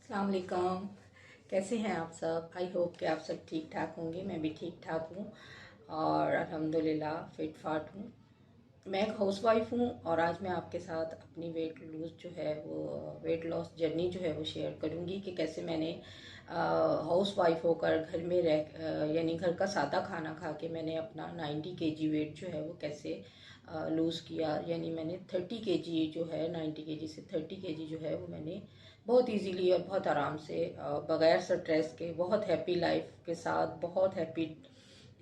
अस्सलाम वालेकुम। कैसे हैं आप सब? आई होप कि आप सब ठीक ठाक होंगे। मैं भी ठीक ठाक हूँ और अल्हम्दुलिल्लाह फिट फाट हूँ। मैं एक हाउस वाइफ हूँ और आज मैं आपके साथ अपनी वेट लूज जो है वो वेट लॉस जर्नी जो है वो शेयर करूँगी कि कैसे मैंने हाउस वाइफ होकर घर में रह यानी घर का सादा खाना खा के मैंने अपना 90 केजी वेट जो है वो कैसे लूज़ किया। यानी मैंने 30 केजी जो है 90 केजी से 30 केजी जो है वो मैंने बहुत इजीली और बहुत आराम से बगैर स्ट्रेस के बहुत हैप्पी लाइफ के साथ बहुत हैप्पी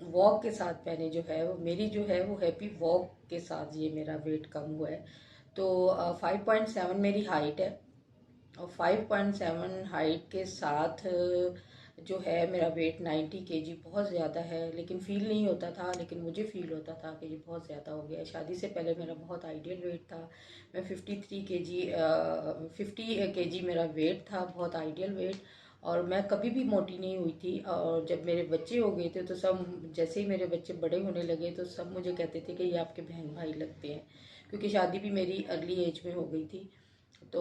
वॉक के साथ मैंने जो है वो मेरी जो है वो हैप्पी वॉक के साथ ये मेरा वेट कम हुआ है। तो 5.7 मेरी हाइट है और 5.7 हाइट के साथ जो है मेरा वेट 90 केजी बहुत ज़्यादा है, लेकिन फील नहीं होता था। लेकिन मुझे फील होता था कि ये बहुत ज़्यादा हो गया है। शादी से पहले मेरा बहुत आइडियल वेट था। मैं 53 केजी 50 केजी मेरा वेट था, बहुत आइडियल वेट। और मैं कभी भी मोटी नहीं हुई थी। और जब मेरे बच्चे हो गए थे तो सब, जैसे ही मेरे बच्चे बड़े होने लगे तो सब मुझे कहते थे कि ये आपके बहन भाई लगते हैं, क्योंकि शादी भी मेरी अर्ली एज में हो गई थी। तो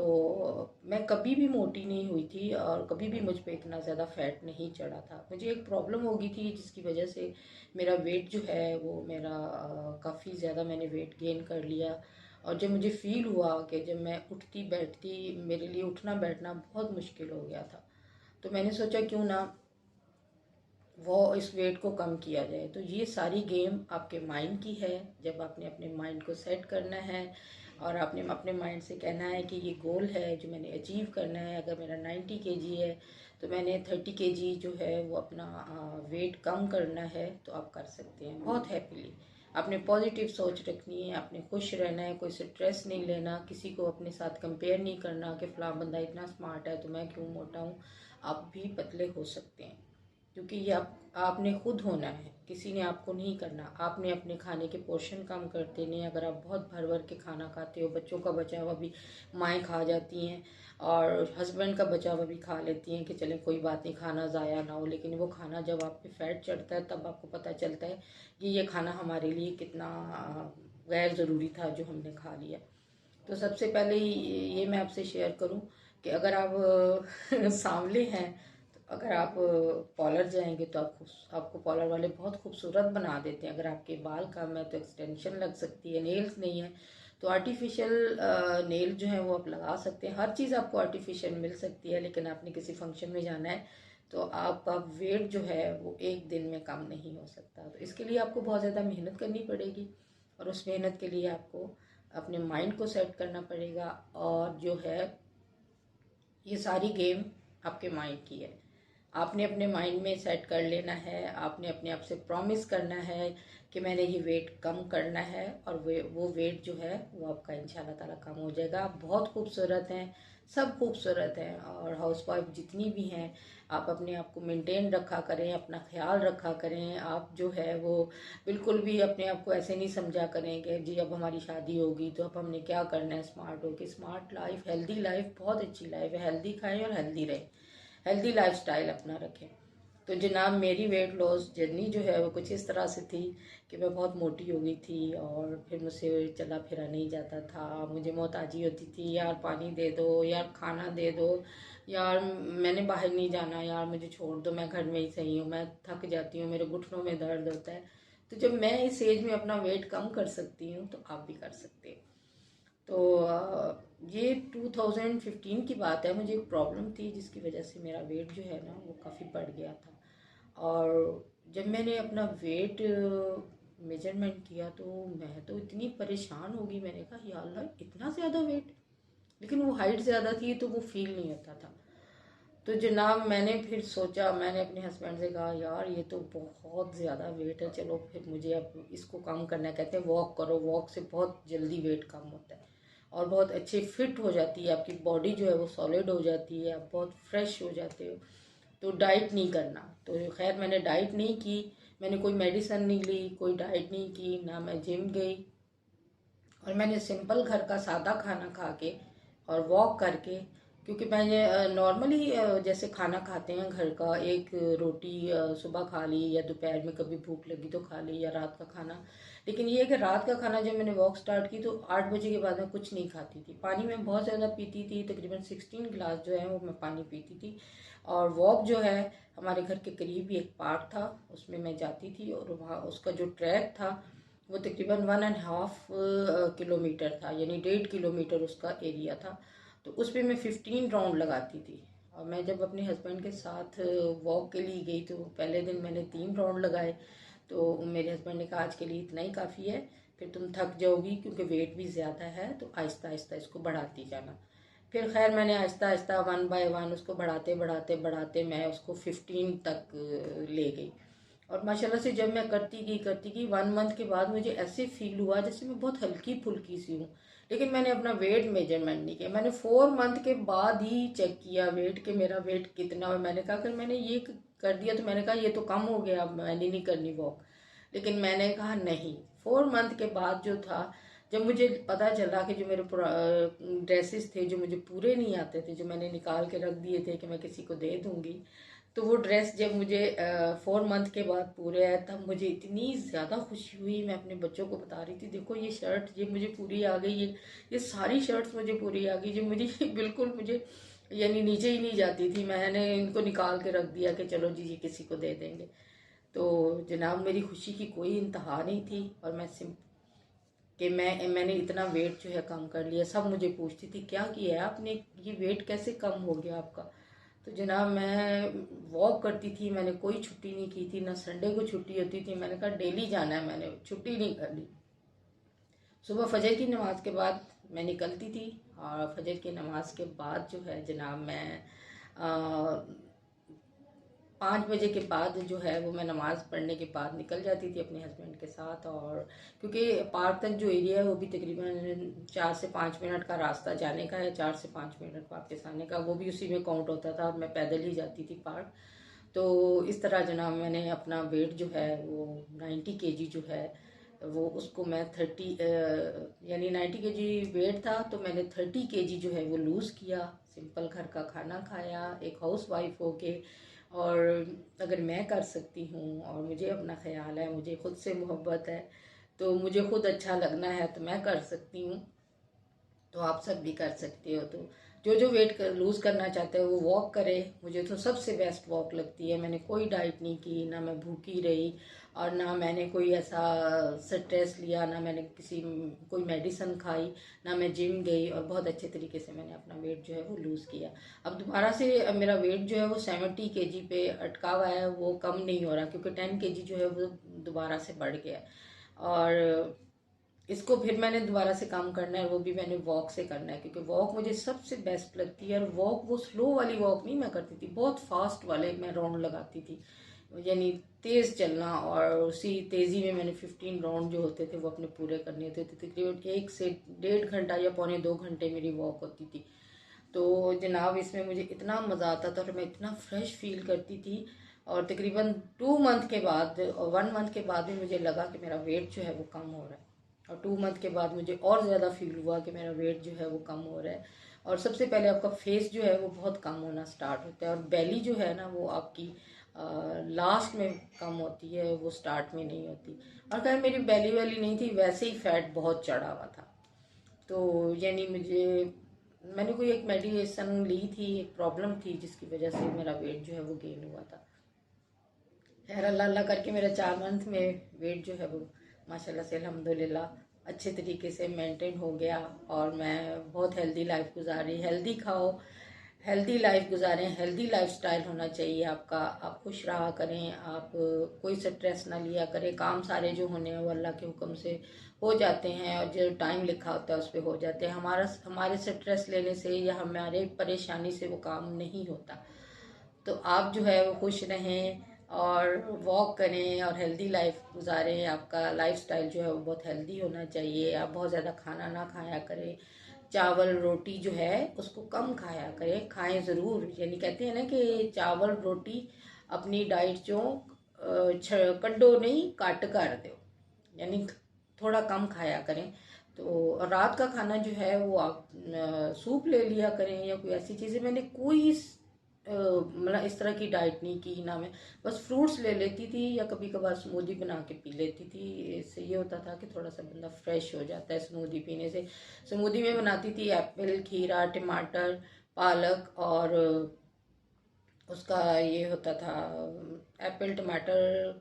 मैं कभी भी मोटी नहीं हुई थी और कभी भी मुझ पे इतना ज़्यादा फैट नहीं चढ़ा था। मुझे एक प्रॉब्लम हो गई थी जिसकी वजह से मेरा वेट जो है वो मेरा काफ़ी ज़्यादा मैंने वेट गेन कर लिया। और जब मुझे फील हुआ कि जब मैं उठती बैठती, मेरे लिए उठना बैठना बहुत मुश्किल हो गया था, तो मैंने सोचा क्यों ना वो इस वेट को कम किया जाए। तो ये सारी गेम आपके माइंड की है। जब आपने अपने माइंड को सेट करना है और आपने अपने माइंड से कहना है कि ये गोल है जो मैंने अचीव करना है। अगर मेरा 90 केजी है तो मैंने 30 केजी जो है वो अपना वेट कम करना है, तो आप कर सकते हैं बहुत हैप्पीली। आपने पॉजिटिव सोच रखनी है, आपने खुश रहना है, कोई स्ट्रेस नहीं लेना, किसी को अपने साथ कंपेयर नहीं करना कि फ़लाँ बंदा इतना स्मार्ट है तो मैं क्यों मोटा हूँ। आप भी पतले हो सकते हैं, क्योंकि ये आपने खुद होना है, किसी ने आपको नहीं करना। आपने अपने खाने के पोर्शन कम कर देने। अगर आप बहुत भर भर के खाना खाते हो, बच्चों का बचा हुआ भी माएँ खा जाती हैं और हस्बैंड का बचा हुआ भी खा लेती हैं कि चलें कोई बात नहीं, खाना ज़ाया ना हो। लेकिन वो खाना जब आप पे फैट चढ़ता है तब आपको पता चलता है कि ये खाना हमारे लिए कितना गैर ज़रूरी था जो हमने खा लिया। तो सबसे पहले ये मैं आपसे शेयर करूं कि अगर आप सांवले हैं, तो अगर आप पॉलर जाएंगे तो आपको पॉलर वाले बहुत खूबसूरत बना देते हैं। अगर आपके बाल कम है तो एक्सटेंशन लग सकती है। नेल्स नहीं है तो आर्टिफिशियल नेल जो है वो आप लगा सकते हैं। हर चीज़ आपको आर्टिफिशियल मिल सकती है, लेकिन आपने किसी फंक्शन में जाना है तो आपका वेट जो है वो एक दिन में कम नहीं हो सकता। तो इसके लिए आपको बहुत ज़्यादा मेहनत करनी पड़ेगी और उस मेहनत के लिए आपको अपने माइंड को सेट करना पड़ेगा। और जो है ये सारी गेम आपके माइंड की है। आपने अपने माइंड में सेट कर लेना है। आपने अपने आप से प्रॉमिस करना है कि मैंने ये वेट कम करना है और वो वेट जो है वो आपका इंशाल्लाह ताला कम हो जाएगा। आप बहुत खूबसूरत हैं, सब खूबसूरत हैं। और हाउस वाइफ जितनी भी हैं, आप अपने आप को मेंटेन रखा करें, अपना ख्याल रखा करें। आप जो है वो बिल्कुल भी अपने आप को ऐसे नहीं समझा करें कि जी अब हमारी शादी होगी तो अब हमने क्या करना है स्मार्ट होके। स्मार्ट लाइफ, हेल्दी लाइफ बहुत अच्छी लाइफ है। हेल्दी खाएं और हेल्दी रहें, हेल्दी लाइफस्टाइल अपना रखें। तो जनाब मेरी वेट लॉस जर्नी जो है वो कुछ इस तरह से थी कि मैं बहुत मोटी हो गई थी और फिर मुझसे चला फिरा नहीं जाता था। मुझे मोहताजी होती थी, यार पानी दे दो, यार खाना दे दो, यार मैंने बाहर नहीं जाना, यार मुझे छोड़ दो, मैं घर में ही सही हूँ, मैं थक जाती हूँ, मेरे घुटनों में दर्द होता है। तो जब मैं इस एज में अपना वेट कम कर सकती हूँ तो आप भी कर सकते हैं। तो ये 2015 की बात है। मुझे एक प्रॉब्लम थी जिसकी वजह से मेरा वेट जो है ना वो काफ़ी बढ़ गया था। और जब मैंने अपना वेट मेजरमेंट किया तो मैं तो इतनी परेशान हो गई। मैंने कहा या अल्लाह इतना ज़्यादा वेट, लेकिन वो हाइट ज़्यादा थी तो वो फील नहीं होता था। तो जनाब मैंने फिर सोचा, मैंने अपने हस्बैंड से कहा यार ये तो बहुत ज़्यादा वेट है, चलो फिर मुझे अब इसको कम करना है। कहते हैं वॉक करो, वॉक से बहुत जल्दी वेट कम होता है और बहुत अच्छे फिट हो जाती है आपकी बॉडी जो है वो सॉलिड हो जाती है, आप बहुत फ्रेश हो जाते हो। तो डाइट नहीं करना। तो खैर मैंने डाइट नहीं की, मैंने कोई मेडिसिन नहीं ली, कोई डाइट नहीं की, ना मैं जिम गई। और मैंने सिंपल घर का सादा खाना खा के और वॉक करके, क्योंकि मैं ये नॉर्मली जैसे खाना खाते हैं घर का, एक रोटी सुबह खा ली, या दोपहर में कभी भूख लगी तो खा ली, या रात का खाना। लेकिन ये है कि रात का खाना जब मैंने वॉक स्टार्ट की तो 8 बजे के बाद मैं कुछ नहीं खाती थी। पानी मैं बहुत ज़्यादा पीती थी, तकरीबन 16 गिलास जो है वो मैं पानी पीती थी। और वॉक जो है, हमारे घर के करीब ही एक पार्क था, उसमें मैं जाती थी, और वहाँ उसका जो ट्रैक था वो तकरीबन 1.5 किलोमीटर था, यानी 1.5 किलोमीटर उसका एरिया था। तो उस पर मैं 15 राउंड लगाती थी। और मैं जब अपने हस्बैंड के साथ वॉक के लिए गई तो पहले दिन मैंने 3 राउंड लगाए। तो मेरे हस्बैंड ने कहा आज के लिए इतना ही काफ़ी है, फिर तुम थक जाओगी क्योंकि वेट भी ज़्यादा है, तो आहिस्ता आहिस्ता इसको बढ़ाती जाना। फिर खैर मैंने आहिस्ता आहिस्ता 1 बाय 1 उसको बढ़ाते बढ़ाते बढ़ाते मैं उसको 15 तक ले गई। और माशाल्लाह से जब मैं करती गई 1 मंथ के बाद मुझे ऐसे फील हुआ जैसे मैं बहुत हल्की फुल्की सी हूँ। लेकिन मैंने अपना वेट मेजरमेंट नहीं किया, मैंने 4 मंथ के बाद ही चेक किया वेट कि मेरा वेट कितना। और मैंने कहा अगर मैंने ये कर दिया तो मैंने कहा ये तो कम हो गया, अब मैंने नहीं करनी वॉक। लेकिन मैंने कहा नहीं, 4 मंथ के बाद जो था, जब मुझे पता चला कि जो मेरे ड्रेसेस थे जो मुझे पूरे नहीं आते थे, जो मैंने निकाल के रख दिए थे कि मैं किसी को दे दूंगी, तो वो ड्रेस जब मुझे 4 मंथ के बाद पूरे आया तब मुझे इतनी ज़्यादा खुशी हुई। मैं अपने बच्चों को बता रही थी देखो ये शर्ट ये मुझे पूरी आ गई, ये सारी शर्ट्स मुझे पूरी आ गई जो मेरी बिल्कुल मुझे यानी नीचे ही नहीं जाती थी। मैंने इनको निकाल के रख दिया कि चलो जी ये किसी को दे देंगे। तो जनाब मेरी खुशी की कोई इंतहा नहीं थी। और कि मैंने इतना वेट जो है कम कर लिया। सब मुझे पूछती थी क्या किया है आपने, ये वेट कैसे कम हो गया आपका। तो जनाब मैं वॉक करती थी, मैंने कोई छुट्टी नहीं की थी, ना संडे को छुट्टी होती थी। मैंने कहा डेली जाना है, मैंने छुट्टी नहीं करनी। सुबह फजर की नमाज के बाद मैं निकलती थी, और फजर की नमाज के बाद जो है जनाब मैं 5 बजे के बाद जो है वो मैं नमाज़ पढ़ने के बाद निकल जाती थी अपने हस्बैंड के साथ। और क्योंकि पार्क तक जो एरिया है वो भी तकरीबन 4 से 5 मिनट का रास्ता जाने का है, 4 से 5 मिनट वापस आने का, वो भी उसी में काउंट होता था, और मैं पैदल ही जाती थी पार्क। तो इस तरह जनाब मैंने अपना वेट जो है वो 90 kg जो है वो उसको मैं 30 यानी 90 kg वेट था, तो मैंने 30 kg जो है वो लूज़ किया। सिंपल घर का खाना खाया एक हाउस वाइफ होके। और अगर मैं कर सकती हूँ और मुझे अपना ख्याल है, मुझे खुद से मोहब्बत है, तो मुझे खुद अच्छा लगना है तो मैं कर सकती हूँ, तो आप सब भी कर सकते हो। तो जो वेट लूज़ करना चाहते हो वो वॉक करे। मुझे तो सबसे बेस्ट वॉक लगती है। मैंने कोई डाइट नहीं की, ना मैं भूखी रही, और ना मैंने कोई ऐसा स्ट्रेस लिया, ना मैंने कोई मेडिसिन खाई, ना मैं जिम गई, और बहुत अच्छे तरीके से मैंने अपना वेट जो है वो लूज़ किया। अब दोबारा से मेरा वेट जो है वो 70 kg पे अटका हुआ है, वो कम नहीं हो रहा, क्योंकि 10 kg जो है वो दोबारा से बढ़ गया। और इसको फिर मैंने दोबारा से काम करना है, वो भी मैंने वॉक से करना है, क्योंकि वॉक मुझे सबसे बेस्ट लगती है। और वॉक वो स्लो वाली वॉक नहीं मैं करती थी, बहुत फास्ट वाले मैं राउंड लगाती थी, यानी तेज़ चलना। और उसी तेज़ी में मैंने 15 राउंड जो होते थे वो अपने पूरे करने होते थे। तकरीबन 1 से 1.5 घंटा या पौने 2 घंटे मेरी वॉक होती थी। तो जनाब इसमें मुझे इतना मज़ा आता था और मैं इतना फ्रेश फील करती थी। और तकरीबन 2 मंथ के बाद और 1 मंथ के बाद भी मुझे लगा कि मेरा वेट जो है वो कम हो रहा है। और 2 मंथ के बाद मुझे और ज़्यादा फील हुआ कि मेरा वेट जो है वो कम हो रहा है। और सबसे पहले आपका फेस जो है वो बहुत कम होना स्टार्ट होता है, और बेली जो है ना वो आपकी लास्ट में कम होती है, वो स्टार्ट में नहीं होती। और खैर मेरी बेली वैली नहीं थी, वैसे ही फैट बहुत चढ़ा हुआ था। तो यानी मैंने कोई एक मेडिकेशन ली थी, एक प्रॉब्लम थी जिसकी वजह से मेरा वेट जो है वो गेन हुआ था। खैर अल्लाह अल्लाह करके मेरा 4 मंथ में वेट जो है वो माशाल्लाह से अल्हम्दुलिल्लाह अच्छे तरीके से मेंटेन हो गया। और मैं बहुत हेल्दी लाइफ गुजारी। हेल्दी खाओ, हेल्दी लाइफ गुजारें, हेल्दी लाइफस्टाइल होना चाहिए आपका। आप खुश रहा करें, आप कोई स्ट्रेस ना लिया करें। काम सारे जो होने हैं वो अल्लाह के हुक्म से हो जाते हैं, और जो टाइम लिखा होता है उस पर हो जाते हैं। हमारे स्ट्रेस लेने से या हमारे परेशानी से वो काम नहीं होता। तो आप जो है वो खुश रहें और वॉक करें और हेल्दी लाइफ गुजारें। आपका लाइफस्टाइल जो है वो बहुत हेल्दी होना चाहिए। आप बहुत ज़्यादा खाना ना खाया करें, चावल रोटी जो है उसको कम खाया करें, खाएं ज़रूर। यानी कहते हैं ना कि चावल रोटी अपनी डाइट जो कड्डो नहीं कट कर दो, यानी थोड़ा कम खाया करें। तो रात का खाना जो है वो आप सूप ले लिया करें या कोई ऐसी चीज़ें। मैंने कोई मतलब इस तरह की डाइट नहीं की ना, मैं बस फ्रूट्स ले लेती थी या कभी कभार स्मूदी बना के पी लेती थी। इससे ये होता था कि थोड़ा सा बंदा फ्रेश हो जाता है स्मूदी पीने से। स्मूदी में बनाती थी एप्पल, खीरा, टमाटर, पालक और उसका ये होता था एप्पल, टमाटर,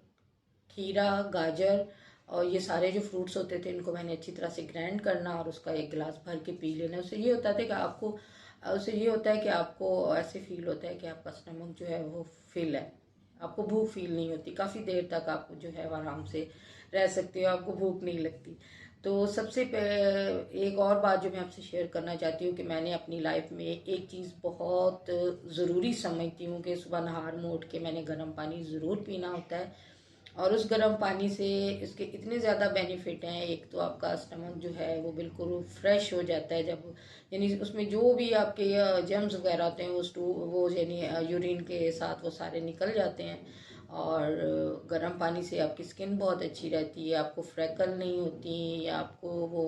खीरा, गाजर और ये सारे जो फ्रूट्स होते थे इनको मैंने अच्छी तरह से ग्राइंड करना और उसका एक गिलास भर के पी लेना। उससे ये होता था कि आपको उससे ये होता है कि आपको ऐसे फील होता है कि आपका स्टमक जो है वो फिल है, आपको भूख फील नहीं होती, काफ़ी देर तक आप जो है आराम से रह सकते हो, आपको भूख नहीं लगती। तो सबसे एक और बात जो मैं आपसे शेयर करना चाहती हूँ कि मैंने अपनी लाइफ में एक चीज़ बहुत ज़रूरी समझती हूँ कि सुबह नहार मुँह उठ के मैंने गर्म पानी ज़रूर पीना होता है। और उस गर्म पानी से इसके इतने ज़्यादा बेनिफिट हैं। एक तो आपका स्टमक जो है वो बिल्कुल फ्रेश हो जाता है, जब यानी उसमें जो भी आपके जर्म्स वगैरह होते हैं वो यानी यूरिन के साथ वो सारे निकल जाते हैं। और गर्म पानी से आपकी स्किन बहुत अच्छी रहती है, आपको फ्रैकल नहीं होती या आपको वो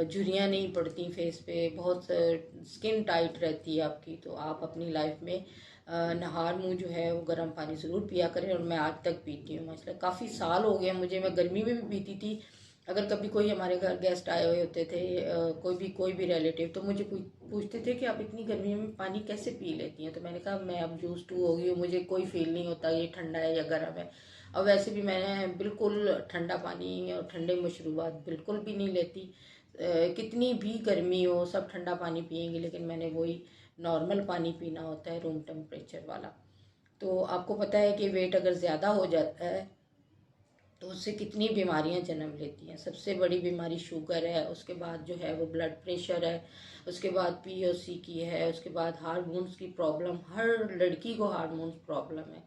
झुर्रियाँ नहीं पड़ती फेस पे, बहुत स्किन टाइट रहती है आपकी। तो आप अपनी लाइफ में नहार मुँह जो है वो गर्म पानी ज़रूर पिया करें। और मैं आज तक पीती हूँ, मतलब काफ़ी साल हो गए मुझे, मैं गर्मी में भी पीती थी। अगर कभी कोई हमारे घर गेस्ट आए हुए होते थे, कोई भी रिलेटिव, तो मुझे पूछते थे कि आप इतनी गर्मी में पानी कैसे पी लेती हैं। तो मैंने कहा मैं अब यूज टू हो गई हूँ, मुझे कोई फील नहीं होता ये ठंडा है या गर्म है। और वैसे भी मैंने बिल्कुल ठंडा पानी और ठंडे मशरूबात बिल्कुल भी नहीं लेती। कितनी भी गर्मी हो सब ठंडा पानी पियेंगे, लेकिन मैंने वही नॉर्मल पानी पीना होता है, रूम टेम्परेचर वाला। तो आपको पता है कि वेट अगर ज़्यादा हो जाता है तो उससे कितनी बीमारियां जन्म लेती हैं। सबसे बड़ी बीमारी शुगर है, उसके बाद जो है वो ब्लड प्रेशर है, उसके बाद पीओसी की है, उसके बाद हार्मोन्स की प्रॉब्लम, हर लड़की को हार्मोन्स प्रॉब्लम है।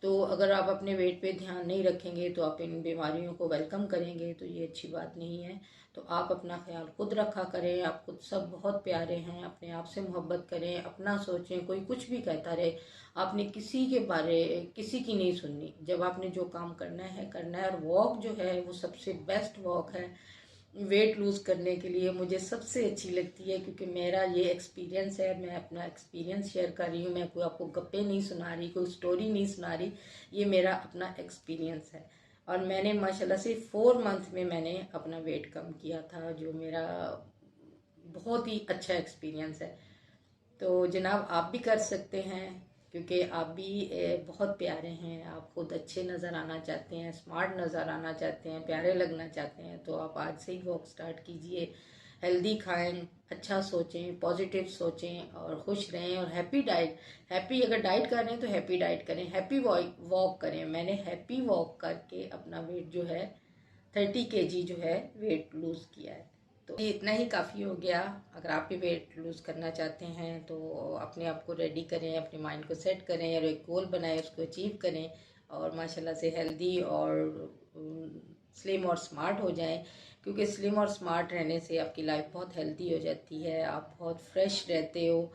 तो अगर आप अपने वेट पे ध्यान नहीं रखेंगे तो आप इन बीमारियों को वेलकम करेंगे, तो ये अच्छी बात नहीं है। तो आप अपना ख्याल खुद रखा करें, आप खुद सब बहुत प्यारे हैं, अपने आप से मोहब्बत करें, अपना सोचें। कोई कुछ भी कहता रहे, आपने किसी की नहीं सुननी। जब आपने जो काम करना है। और वॉक जो है वो सबसे बेस्ट वॉक है वेट लूज करने के लिए, मुझे सबसे अच्छी लगती है, क्योंकि मेरा ये एक्सपीरियंस है। मैं अपना एक्सपीरियंस शेयर कर रही हूँ, मैं कोई आपको गप्पे नहीं सुना रही, कोई स्टोरी नहीं सुना रही, ये मेरा अपना एक्सपीरियंस है। और मैंने माशाल्लाह से 4 मंथ में मैंने अपना वेट कम किया था, जो मेरा बहुत ही अच्छा एक्सपीरियंस है। तो जनाब आप भी कर सकते हैं, क्योंकि आप भी बहुत प्यारे हैं, आप खुद अच्छे नज़र आना चाहते हैं, स्मार्ट नज़र आना चाहते हैं, प्यारे लगना चाहते हैं। तो आप आज से ही वॉक स्टार्ट कीजिए, हेल्दी खाएं, अच्छा सोचें, पॉजिटिव सोचें और खुश रहें। और हैप्पी अगर डाइट कर रहे हैं तो हैप्पी डाइट करें, हैप्पी वॉक करें। मैंने हैप्पी वॉक करके अपना वेट जो है 30 kg जो है वेट लूज़ किया है। तो ये इतना ही काफ़ी हो गया। अगर आप भी वेट लूज़ करना चाहते हैं तो अपने आप को रेडी करें, अपने माइंड को सेट करें और एक गोल बनाएं, उसको अचीव करें और माशाल्लाह से हेल्दी और स्लिम और स्मार्ट हो जाएं। क्योंकि स्लिम और स्मार्ट रहने से आपकी लाइफ बहुत हेल्दी हो जाती है, आप बहुत फ्रेश रहते हो,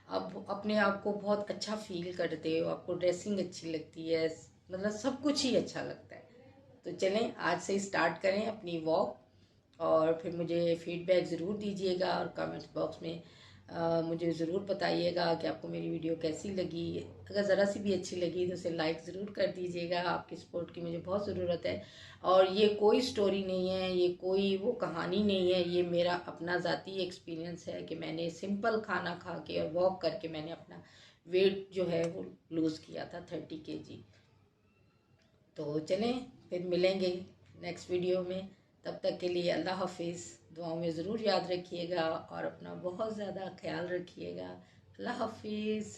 आप अपने आप को बहुत अच्छा फील करते हो, आपको ड्रेसिंग अच्छी लगती है, मतलब सब कुछ ही अच्छा लगता है। तो चलें आज से स्टार्ट करें अपनी वॉक और फिर मुझे फीडबैक ज़रूर दीजिएगा और कमेंट्स बॉक्स में मुझे ज़रूर बताइएगा कि आपको मेरी वीडियो कैसी लगी। अगर ज़रा सी भी अच्छी लगी तो उसे लाइक ज़रूर कर दीजिएगा, आपकी सपोर्ट की मुझे बहुत ज़रूरत है। और ये कोई स्टोरी नहीं है, ये कोई वो कहानी नहीं है, ये मेरा अपना ज़ाती एक्सपीरियंस है कि मैंने सिंपल खाना खा के और वॉक करके मैंने अपना वेट जो है वो लूज़ किया था 30 kg। तो चलें फिर मिलेंगे नेक्स्ट वीडियो में, तब तक के लिए अल्लाह हाफिज़। दुआओं में ज़रूर याद रखिएगा और अपना बहुत ज़्यादा ख्याल रखिएगा। अल्लाह हाफिज़।